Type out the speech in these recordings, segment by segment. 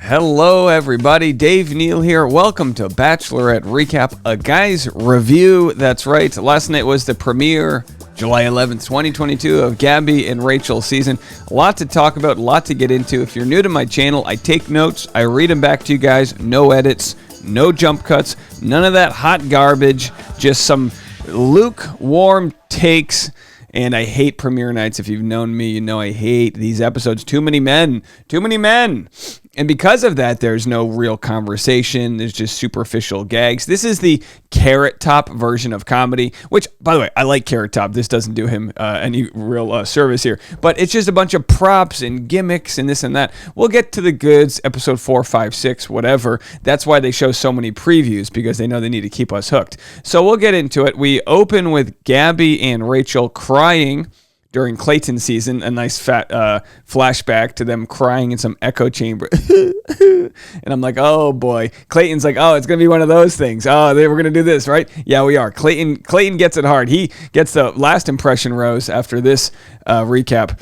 Hello, everybody. Dave Neal here. Welcome to Bachelorette Recap, a guy's review. That's right. Last night was the premiere, July 11th, 2022, of Gabby and Rachel's season. A lot to talk about, a lot to get into. If you're new to my channel, I take notes. I read them back to you guys. No edits, no jump cuts, none of that hot garbage. Just some lukewarm takes. And I hate premiere nights. If you've known me, you know I hate these episodes. Too many men. Too many men. And because of that, there's no real conversation. There's just superficial gags. This is the Carrot Top version of comedy, which, by the way, I like Carrot Top. This doesn't do him any real service here. But it's just a bunch of props and gimmicks and this and that. We'll get to the goods, episode 4, 5, 6, whatever. That's why they show so many previews, because they know they need to keep us hooked. So we'll get into it. We open with Gabby and Rachel crying during Clayton's season, a nice fat flashback to them crying in some echo chamber. And I'm like, oh boy. Clayton's like, oh, it's going to be one of those things. Oh, we're going to do this, right? Yeah, we are. Clayton gets it hard. He gets the last impression rose after this recap.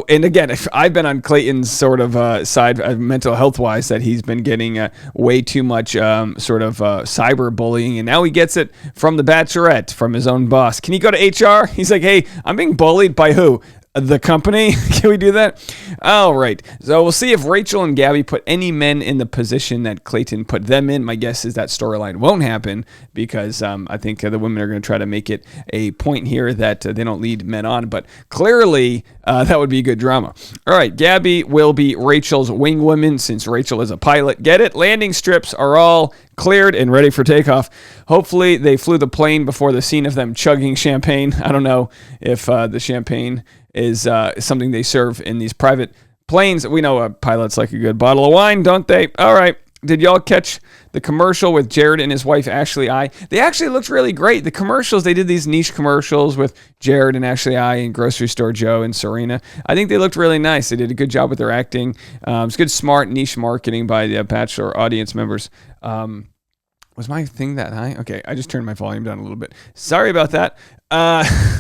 And again, if I've been on Clayton's sort of side, mental health-wise, that he's been getting way too much cyberbullying, and now he gets it from the Bachelorette, from his own boss. Can he go to HR? He's like, hey, I'm being bullied by who? The company? Can we do that? All right. So we'll see if Rachel and Gabby put any men in the position that Clayton put them in. My guess is that storyline won't happen, because I think the women are going to try to make it a point here that they don't lead men on. But clearly, that would be good drama. All right. Gabby will be Rachel's wing woman, since Rachel is a pilot. Get it? Landing strips are all cleared and ready for takeoff. Hopefully, they flew the plane before the scene of them chugging champagne. I don't know if the champagne is something they serve in these private planes. We know pilots like a good bottle of wine, don't they? All right. Did y'all catch the commercial with Jared and his wife, Ashley I? They actually looked really great. The commercials, they did these niche commercials with Jared and Ashley I and Grocery Store Joe and Serena. I think they looked really nice. They did a good job with their acting. It's good, smart, niche marketing by the Bachelor audience members. Was my thing that high? Okay, I just turned my volume down a little bit. Sorry about that.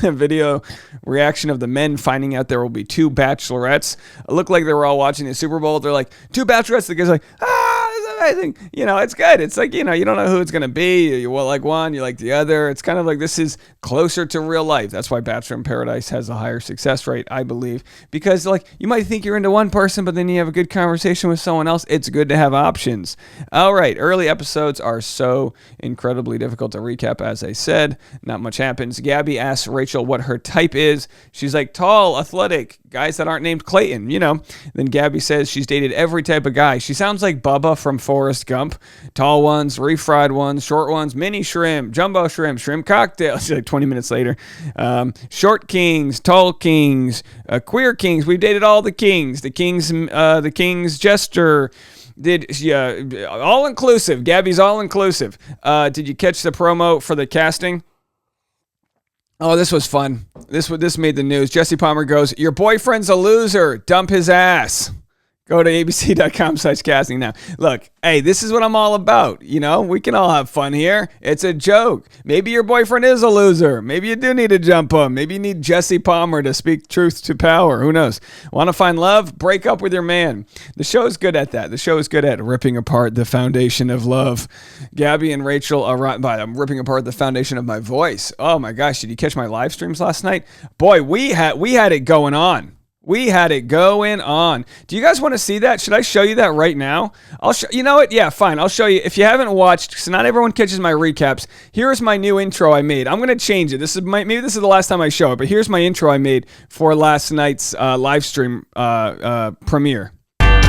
Video reaction of the men finding out there will be 2 bachelorettes. It looked like they were all watching the Super Bowl. They're like, 2 bachelorettes. The guy's like, this is amazing. You know, it's good. It's like, you don't know who it's going to be. You like one, you like the other. It's kind of like, this is closer to real life. That's why Bachelor in Paradise has a higher success rate, I believe. Because, like, you might think you're into one person, but then you have a good conversation with someone else. It's good to have options. All right. Early episodes are so incredibly difficult to recap, as I said. Not much happens. Gabby asks Rachel what her type is. She's like, tall, athletic, guys that aren't named Clayton, Then Gabby says she's dated every type of guy. She sounds like Bubba from Forrest Gump. Tall ones, refried ones, short ones, mini shrimp, jumbo shrimp, shrimp cocktail. She's like 20 minutes later. Short kings, tall kings, queer kings. We've dated all the king's jester. All inclusive. Gabby's all inclusive. Did you catch the promo for the casting? Oh, this was fun. This made the news. Jesse Palmer goes, your boyfriend's a loser. Dump his ass. Go to abc.com/casting now. Look, hey, this is what I'm all about. We can all have fun here. It's a joke. Maybe your boyfriend is a loser. Maybe you do need to jump him. Maybe you need Jesse Palmer to speak truth to power. Who knows? Want to find love? Break up with your man. The show is good at that. The show is good at ripping apart the foundation of love. Gabby and Rachel are I'm ripping apart the foundation of my voice. Oh my gosh, did you catch my live streams last night? Boy, we had it going on. We had it going on. Do you guys want to see that? Should I show you that right now? I'll show. You know what? Yeah, fine. I'll show you. If you haven't watched, so not everyone catches my recaps. Here's my new intro I made. I'm gonna change it. Maybe this is the last time I show it, but here's my intro I made for last night's live stream premiere. That's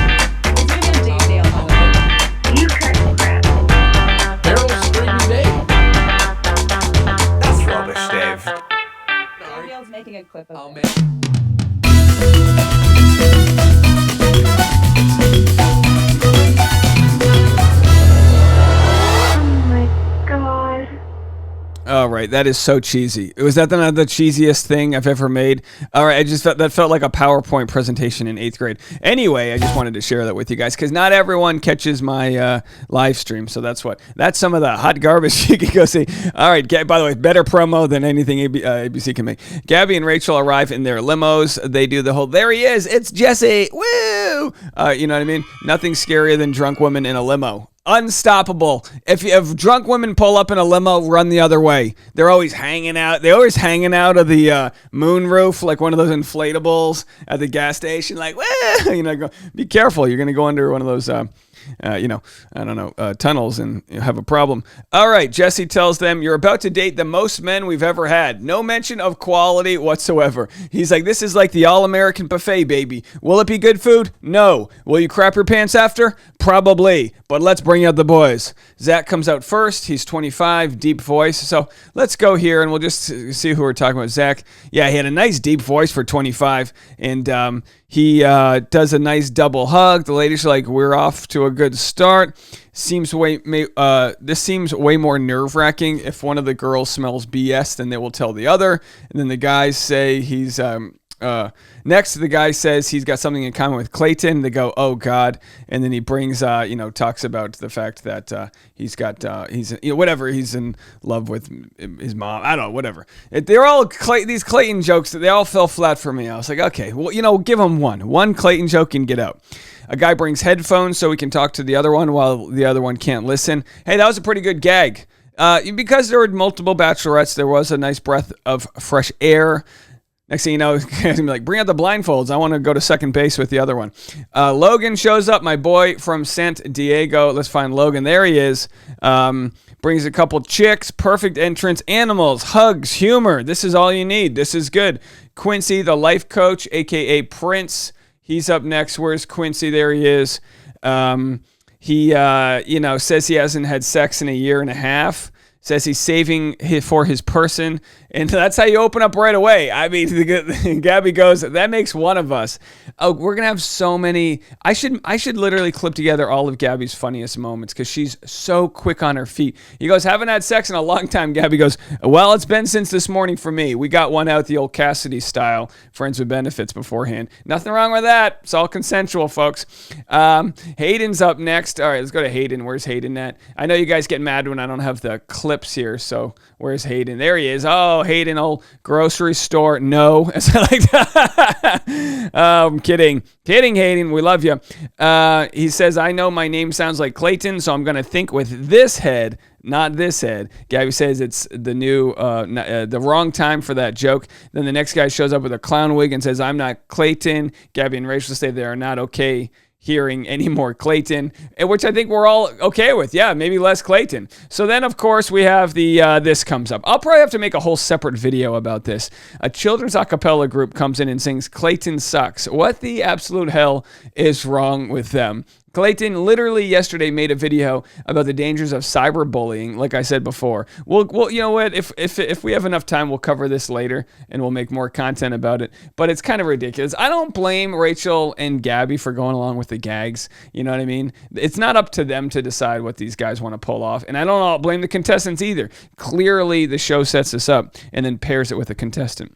rubbish, Dave. Neal's making a clip of it. All right. right, that is so cheesy. Was that the cheesiest thing I've ever made? All right, that felt like a PowerPoint presentation in 8th grade. Anyway, I just wanted to share that with you guys because not everyone catches my live stream. So that's some of the hot garbage you can go see. All right, by the way, better promo than anything ABC can make. Gabby and Rachel arrive in their limos. They do the whole, there he is, it's Jesse, woo! You know what I mean? Nothing scarier than drunk women in a limo. Unstoppable. If drunk women pull up in a limo, run the other way. They're always hanging out. They're always hanging out of the moon roof, like one of those inflatables at the gas station. Like, wah! Be careful. You're gonna go under one of those. Tunnels and have a problem. All right, Jesse tells them, you're about to date the most men we've ever had. No mention of quality whatsoever. He's like, this is like the all-American buffet, baby. Will it be good food? No. Will you crap your pants after? Probably. But let's bring out the boys. Zach comes out first. He's 25, deep voice. So let's go here and we'll just see who we're talking about. Zach, yeah, he had a nice deep voice for 25. And he does a nice double hug. The ladies are like, we're off to a good start. This seems way more nerve-wracking. If one of the girls smells BS, then they will tell the other. And then the guys say he's... next, the guy says he's got something in common with Clayton. They go, oh God. And then he brings, talks about the fact that he's in love with his mom. I don't know, whatever. They're all these Clayton jokes, they all fell flat for me. I was like, okay, well, give him one Clayton joke and get out. A guy brings headphones so he can talk to the other one while the other one can't listen. Hey, that was a pretty good gag. Because there were multiple bachelorettes, there was a nice breath of fresh air. Next thing you know, he's going to be like, bring out the blindfolds. I want to go to second base with the other one. Logan shows up, my boy from San Diego. Let's find Logan. There he is. Brings a couple chicks, perfect entrance, animals, hugs, humor. This is all you need. This is good. Quincy, the life coach, a.k.a. Prince. He's up next. Where's Quincy? There he is. He says he hasn't had sex in a year and a half. Says he's saving for his person. And that's how you open up right away. I mean, Gabby goes, that makes one of us. Oh, we're going to have so many. I should literally clip together all of Gabby's funniest moments because she's so quick on her feet. He goes, haven't had sex in a long time. Gabby goes, well, it's been since this morning for me. We got one out the old Cassidy style, friends with benefits beforehand. Nothing wrong with that. It's all consensual, folks. Hayden's up next. All right, let's go to Hayden. Where's Hayden at? I know you guys get mad when I don't have the clips here, so where's Hayden? There he is. Oh, Hayden, old grocery store. No. I'm kidding. Kidding, Hayden. We love you. He says, I know my name sounds like Clayton, so I'm going to think with this head, not this head. Gabby says it's the wrong time for that joke. Then the next guy shows up with a clown wig and says, I'm not Clayton. Gabby and Rachel say they are not okay hearing any more Clayton, which I think we're all okay with. Yeah, maybe less Clayton. So then, of course, we have this comes up. I'll probably have to make a whole separate video about this. A children's a cappella group comes in and sings Clayton Sucks. What the absolute hell is wrong with them? Clayton literally yesterday made a video about the dangers of cyberbullying, like I said before. Well, you know what? If we have enough time, we'll cover this later, and we'll make more content about it. But it's kind of ridiculous. I don't blame Rachel and Gabby for going along with the gags. You know what I mean? It's not up to them to decide what these guys want to pull off. And I don't blame the contestants either. Clearly, the show sets this up and then pairs it with a contestant.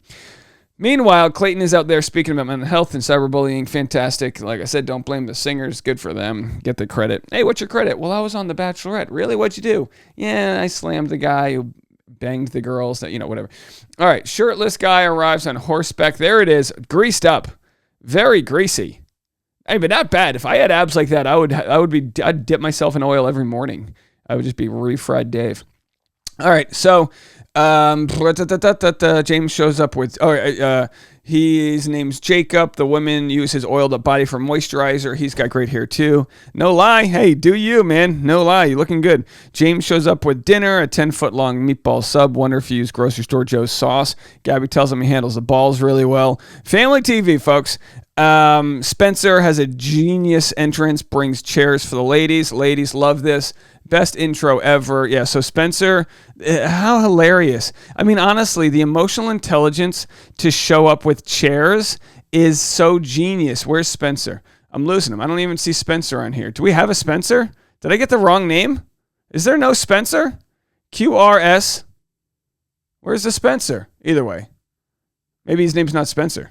Meanwhile, Clayton is out there speaking about mental health and cyberbullying. Fantastic. Like I said, don't blame the singers. Good for them. Get the credit. Hey, what's your credit? Well, I was on The Bachelorette. Really? What'd you do? Yeah, I slammed the guy who banged the girls. Whatever. All right, shirtless guy arrives on horseback. There it is. Greased up. Very greasy. Hey, but not bad. If I had abs like that, I'd dip myself in oil every morning. I would just be refried Dave. All right, so James shows up with, his name's Jacob. The women use his oiled up body for moisturizer. He's got great hair too. No lie. Hey, do you, man? No lie. You're looking good. James shows up with dinner, a 10-foot long meatball sub. Wonder if you use grocery store Joe's sauce. Gabby tells him he handles the balls really well. Family TV, folks. Spencer has a genius entrance, brings chairs for the ladies. Ladies love this. Best intro ever. Yeah, so Spencer, how hilarious. I mean, honestly, the emotional intelligence to show up with chairs is so genius. Where's Spencer? I'm losing him. I don't even see Spencer on here. Do we have a Spencer? Did I get the wrong name? Is there no Spencer? QRS. Where's the Spencer? Either way. Maybe his name's not Spencer.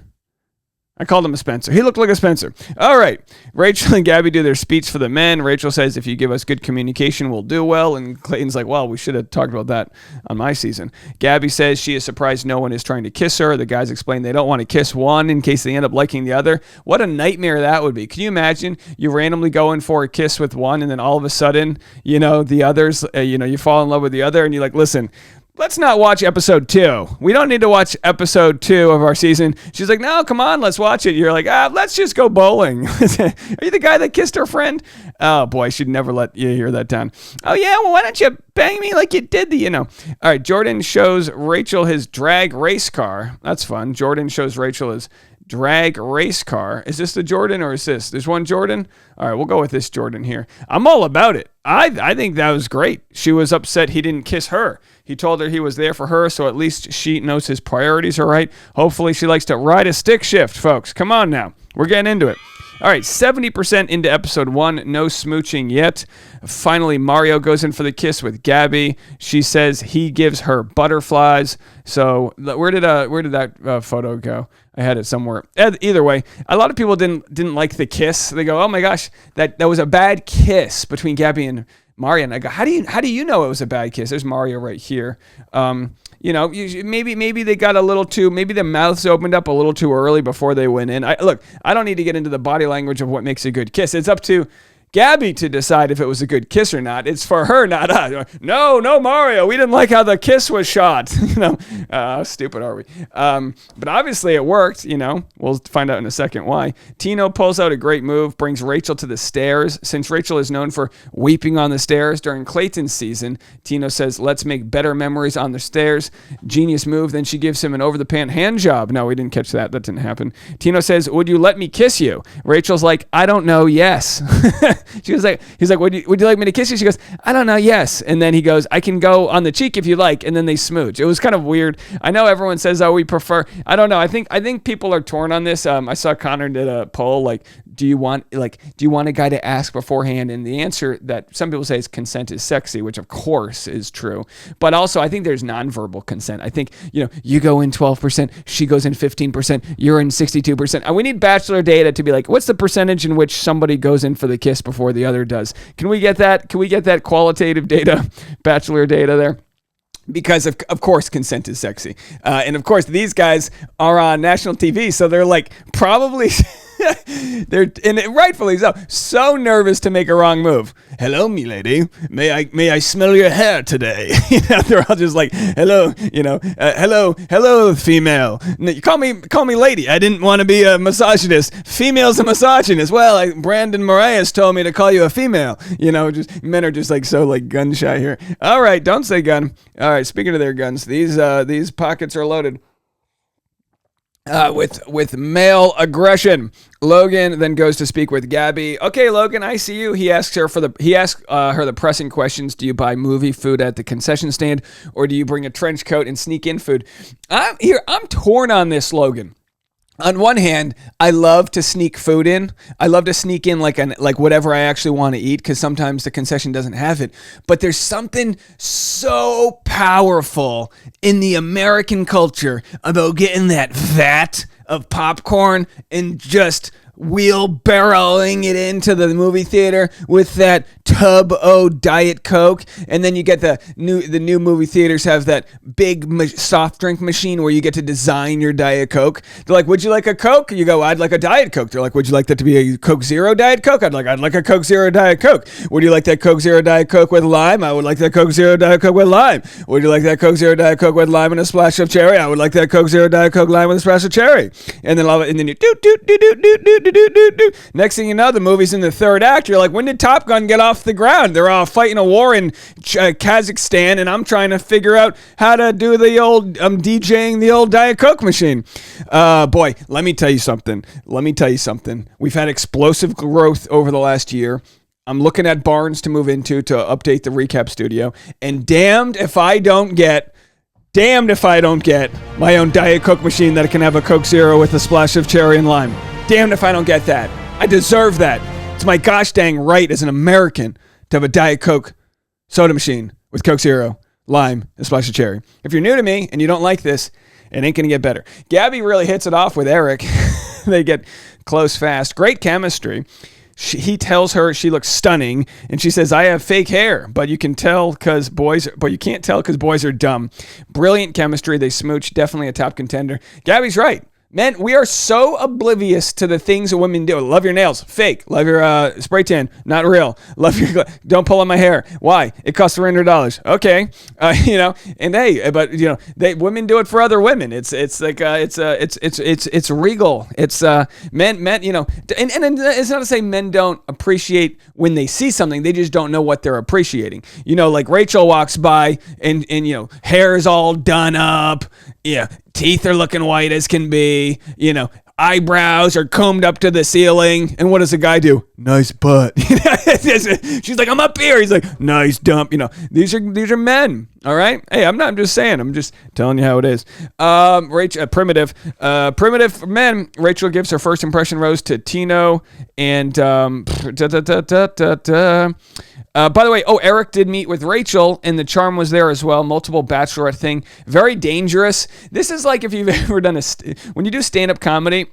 I called him a Spencer. He looked like a Spencer. All right. Rachel and Gabby do their speech for the men. Rachel says, if you give us good communication, we'll do well. And Clayton's like, well, we should have talked about that on my season. Gabby says she is surprised no one is trying to kiss her. The guys explain they don't want to kiss one in case they end up liking the other. What a nightmare that would be. Can you imagine you randomly go in for a kiss with one and then all of a sudden, the others, you fall in love with the other and you're like, listen, let's not watch episode 2. We don't need to watch episode 2 of our season. She's like, no, come on, let's watch it. You're like, let's just go bowling. Are you the guy that kissed her friend? Oh, boy, I should never let you hear that down. Oh, yeah, well, why don't you bang me like you did All right, Jordan shows Rachel his drag race car. That's fun. Jordan shows Rachel his drag race car. Is this the Jordan or is this? There's one Jordan? All right, we'll go with this Jordan here. I'm all about it. I think that was great. She was upset he didn't kiss her. He told her he was there for her, so at least she knows his priorities are right. Hopefully she likes to ride a stick shift, folks. Come on now. We're getting into it. All right, 70% into episode 1. No smooching yet. Finally, Mario goes in for the kiss with Gabby. She says he gives her butterflies. So where did that photo go? I had it somewhere. Either way, a lot of people didn't like the kiss. They go, oh my gosh, that was a bad kiss between Gabby and Mario. And I go, how do you know it was a bad kiss? There's Mario right here. Maybe they got a little too, maybe their mouths opened up a little too early before they went in. I don't need to get into the body language of what makes a good kiss. It's up to Gabby to decide if it was a good kiss or not. It's for her, not us. No, Mario, we didn't like how the kiss was shot. How stupid are we? But obviously it worked, We'll find out in a second why. Tino pulls out a great move, brings Rachel to the stairs. Since Rachel is known for weeping on the stairs during Clayton's season, Tino says, let's make better memories on the stairs. Genius move. Then she gives him an over-the-pant hand job. No, we didn't catch that. That didn't happen. Tino says, would you let me kiss you? Rachel's like, I don't know, yes. He's like, would you like me to kiss you? She goes, I don't know, yes. And then he goes, I can go on the cheek if you like. And then they smooch. It was kind of weird. I know everyone says, we prefer. I don't know. I think people are torn on this. I saw Connor did a poll like, do you want a guy to ask beforehand? And the answer that some people say is consent is sexy, which of course is true. But also I think there's nonverbal consent. I think, you go in 12%, she goes in 15%, you're in 62%. And we need Bachelor data to be like, what's the percentage in which somebody goes in for the kiss before the other does? Can we get that? Can we get that qualitative data, Bachelor data there? Because of course consent is sexy. And of course these guys are on national TV, so they're like probably and rightfully so nervous to make a wrong move. Hello, me lady. May I smell your hair today? They're all just like, hello, hello, female. You call me lady. I didn't want to be a misogynist. Female's a misogynist. Well, Brandon Moraes told me to call you a female. Just men are just like so like gun shy here. All right, don't say gun. All right, speaking of their guns, these pockets are loaded. With male aggression. Logan then goes to speak with Gabby. Okay, Logan, I see you. He asks her the pressing questions. Do you buy movie food at the concession stand, or do you bring a trench coat and sneak in food? I'm torn on this, Logan. On one hand, I love to sneak food in. I love to sneak in like whatever I actually want to eat, because sometimes the concession doesn't have it. But there's something so powerful in the American culture about getting that vat of popcorn and just wheelbarrowing it into the movie theater with that tub o Diet Coke. And then you get the new movie theaters have that big soft drink machine where you get to design your Diet Coke. They're like, would you like a Coke? You go, I'd like a Diet Coke. They're like, would you like that to be a Coke Zero Diet Coke? I'd like a Coke Zero Diet Coke. Would you like that Coke Zero Diet Coke with lime? I would like that Coke Zero Diet Coke with lime. Would you like that Coke Zero Diet Coke with lime and a splash of cherry? I would like that Coke Zero Diet Coke lime with a splash of cherry. And then you do. Next thing you know, the movie's in the third act. You're like, when did Top Gun get off the ground? They're all fighting a war in Kazakhstan, and I'm trying to figure out how to do the old DJing the old Diet Coke machine. Boy, let me tell you something. We've had explosive growth over the last year. I'm looking at barns to move into to update the recap studio, and damned if I don't get my own Diet Coke machine that can have a Coke Zero with a splash of cherry and lime. Damned if I don't get that. I deserve that. It's my gosh dang right as an American to have a Diet Coke soda machine with Coke Zero, lime, a splash of cherry. If you're new to me and you don't like this, it ain't gonna get better. Gabby really hits it off with Eric. They get close fast. Great chemistry. He tells her she looks stunning, and she says, "I have fake hair, but you can't tell because boys are dumb." Brilliant chemistry. They smooch. Definitely a top contender. Gabby's right. Men, we are so oblivious to the things that women do. Love your nails, fake. Love your spray tan, not real. Love your, don't pull on my hair. Why? It costs $300. Okay, and hey, but women do it for other women. It's like it's regal. It's men, and it's not to say men don't appreciate when they see something. They just don't know what they're appreciating. Like Rachel walks by and hair is all done up. Yeah. Teeth are looking white as can be, eyebrows are combed up to the ceiling. And what does the guy do? Nice butt. She's like, I'm up here. He's like, nice dump. These are men. All right. Hey, I'm just saying. I'm just telling you how it is. Primitive men. Rachel gives her first impression rose to Tino and by the way, Eric did meet with Rachel, and the charm was there as well. Multiple Bachelorette thing. Very dangerous. This is like if you've ever done when you do stand-up comedy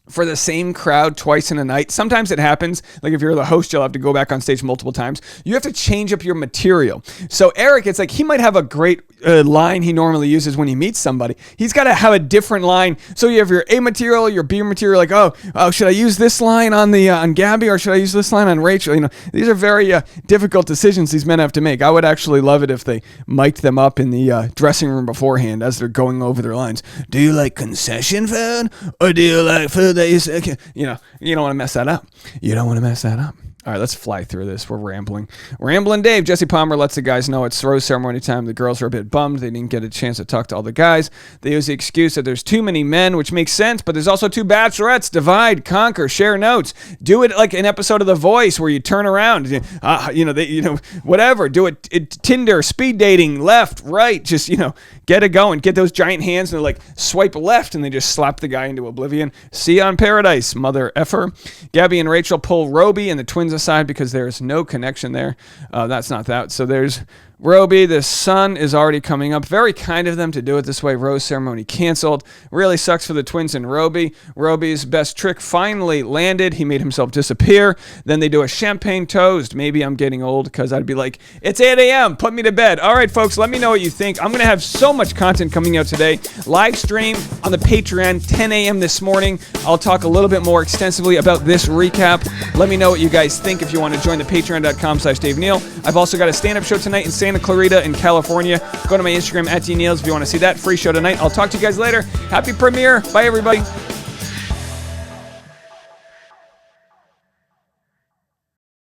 for the same crowd twice in a night. Sometimes it happens. Like if you're the host, you'll have to go back on stage multiple times. You have to change up your material. So Eric, it's like he might have a great line he normally uses when he meets somebody. He's got to have a different line. So you have your A material, your B material. Like, oh, should I use this line on Gabby or should I use this line on Rachel? These are very difficult decisions these men have to make. I would actually love it if they mic'd them up in the dressing room beforehand as they're going over their lines. Do you like concession food or do you like food that you say? You don't want to mess that up. You don't want to mess that up. All right, let's fly through this. We're rambling. Rambling Dave. Jesse Palmer lets the guys know it's rose ceremony time. The girls are a bit bummed. They didn't get a chance to talk to all the guys. They use the excuse that there's too many men, which makes sense, but there's also two bachelorettes. Divide, conquer, share notes. Do it like an episode of The Voice where you turn around. Whatever. Do it. Tinder, speed dating, left, right. Just, get it going. Get those giant hands and like swipe left and they just slap the guy into oblivion. See you on Paradise, mother effer. Gabby and Rachel pull Roby and the twins aside because there's no connection there. That's not that. So there's Roby, the sun is already coming up. Very kind of them to do it this way. Rose ceremony canceled. Really sucks for the twins and Roby. Roby's best trick finally landed. He made himself disappear. Then they do a champagne toast. Maybe I'm getting old because I'd be like, it's 8 a.m. Put me to bed. All right, folks, let me know what you think. I'm going to have so much content coming out today. Live stream on the Patreon, 10 a.m. this morning. I'll talk a little bit more extensively about this recap. Let me know what you guys think if you want to join the patreon.com/Dave Neal. I've also got a stand-up show tonight in Santa Clarita in California. Go to my Instagram @DNeals if you want to see that. Free show tonight. I'll talk to you guys later. Happy premiere. Bye, everybody.